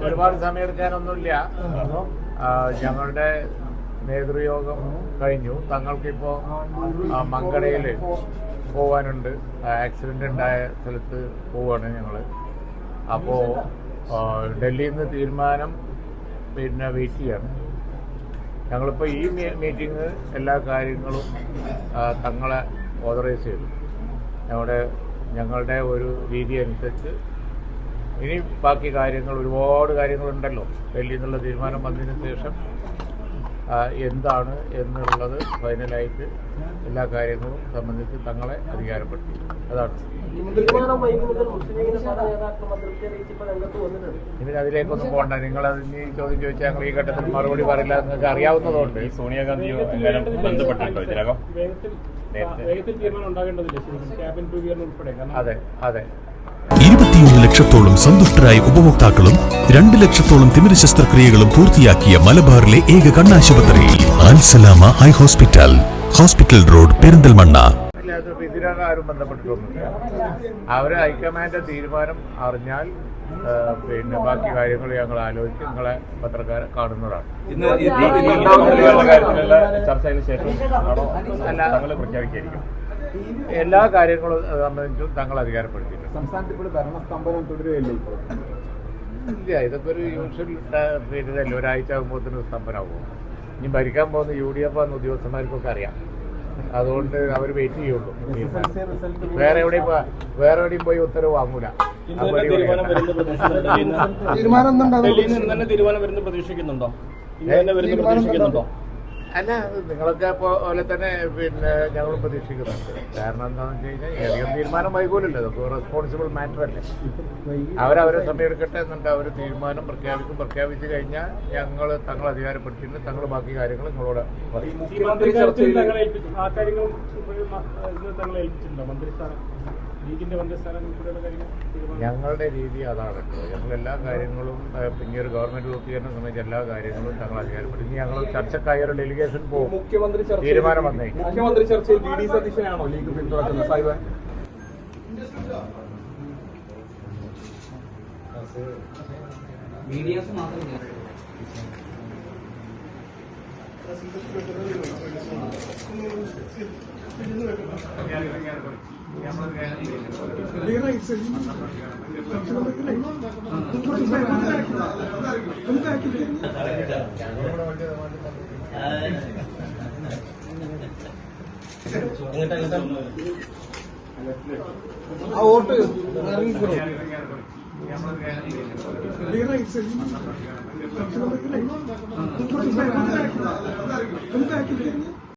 ഒരുപാട് സമയം എടുക്കാനൊന്നുമില്ല. ഞങ്ങളുടെ നേതൃയോഗം കഴിഞ്ഞു. തങ്ങൾക്കിപ്പോൾ മങ്കടയിൽ പോവാനുണ്ട്. ആക്സിഡന്റ് ഉണ്ടായ സ്ഥലത്ത് പോവാണ് ഞങ്ങൾ. അപ്പോൾ ഡൽഹിയിൽ നിന്ന് തീരുമാനം വെയിറ്റ് ചെയ്യാണ്. ഞങ്ങളിപ്പോൾ ഈ മീറ്റിംഗ് എല്ലാ കാര്യങ്ങളും തങ്ങളെ ഓതറൈസ് ചെയ്തു. ഞങ്ങളുടെ ഒരു രീതി അനുസരിച്ച് ഇനി ബാക്കി കാര്യങ്ങൾ ഒരുപാട് കാര്യങ്ങളുണ്ടല്ലോ. ഡൽഹിയിൽ നിന്നുള്ള തീരുമാനം വന്നതിന് ശേഷം എന്താണ് എന്നുള്ളത് ഫൈനലായിട്ട് എല്ലാ കാര്യങ്ങളും സംബന്ധിച്ച് തങ്ങളെ അധികാരപ്പെടുത്തി. അതാണ്. ഇനി അതിലേക്കൊന്നും പോകണ്ട. നിങ്ങളതിന് ചോദ്യം ചോദിച്ചാൽ ഞങ്ങൾ ഈ ഘട്ടത്തിൽ മറുപടി പറയില്ല. നിങ്ങൾക്ക് അറിയാവുന്നതുകൊണ്ട് സോണിയാഗാന്ധിയോ ബന്ധപ്പെട്ടിട്ടോ ഇതിനകം അതെ അതെ 21 ലക്ഷത്തോളം സന്തുഷ്ടരായ ഉപഭോക്താക്കളും 2 ലക്ഷത്തോളം തിമിര ശസ്ത്രക്രിയകളും പൂർത്തിയാക്കിയ മലബാറിലെ ഏക കണ്ണാശുപത്രി Al Salama high hospital, hospital road, Perinthalmanna. ഇതിനകം ആരും ബന്ധപ്പെട്ടിട്ടൊന്നുമില്ല. അവര് ഹൈക്കമാൻഡ് തീരുമാനം അറിഞ്ഞാൽ ബാക്കി കാര്യങ്ങൾ ഞങ്ങൾ ആലോചിച്ച് നിങ്ങളെ പത്രക്കാരെ കാണുന്നതാണ്. ചർച്ചയ്ക്ക് ശേഷം അല്ല, പ്രഖ്യാപിക്കായിരിക്കും. എല്ലാ കാര്യങ്ങളും സംബന്ധിച്ചും തങ്ങൾ അധികാരപ്പെടുത്തിയിട്ടുണ്ട്. സംസ്ഥാനത്ത് ഇപ്പോൾ ഭരണസ്തംഭനം തുടരുകയല്ലേ? ഇല്ല, ഇതൊക്കെ ഒരു യൂഷ്വൽ പീരീഡല്ലേ. ഒരാഴ്ച ആകുമ്പോഴത്തേന് സ്തംഭനാകുമോ? ഇനി ഭരിക്കാൻ പോകുന്ന UDF ആണെന്ന് ഉദ്യോഗസ്ഥന്മാർക്കൊക്കെ അറിയാം. അതുകൊണ്ട് അവർ വെയിറ്റ് ചെയ്യുള്ളൂ. വേറെ എവിടെയും പോയി ഉത്തരവ് വാങ്ങൂല. പ്രതീക്ഷിക്കുന്നുണ്ടോ? അല്ല, നിങ്ങളൊക്കെ പോലെ തന്നെ ഞങ്ങൾ പ്രതീക്ഷിക്കുന്നുണ്ട്. കാരണം എന്താണെന്ന് വെച്ച് കഴിഞ്ഞാൽ ഏതെങ്കിലും തീരുമാനം വൈകൂലല്ലോ. അതൊക്കെ റെസ്പോൺസിബിൾ മാറ്റർ അല്ലേ. അവരവരെ സമയമെടുക്കട്ടെ. എന്നിട്ട് അവർ തീരുമാനം പ്രഖ്യാപിച്ചു കഴിഞ്ഞാൽ തങ്ങൾ അധികാരപ്പെടുത്തിയിട്ട് തങ്ങൾ ബാക്കി കാര്യങ്ങൾ നിങ്ങളോട് പറയും. ഞങ്ങളുടെ രീതി അതാണല്ലോ. ഞങ്ങളെല്ലാ കാര്യങ്ങളും പിന്നീട് ഗവൺമെന്റ് രൂപീകരണ സമയത്ത് എല്ലാ കാര്യങ്ങളും തങ്ങൾ അധികാരപ്പെടുത്തി. ഞങ്ങൾ ചർച്ചക്കായ ഒരു ഡെലിഗേഷൻ പോകും. തീരുമാനം വന്നേ മുഖ്യമന്ത്രി ചർച്ചയിൽ DD സതീശനാണോ ലീഗ് പിന്തുണക്കുന്നത്? സാഹിബ് ആ വോട്ട് ഇറങ്ങിക്കോ.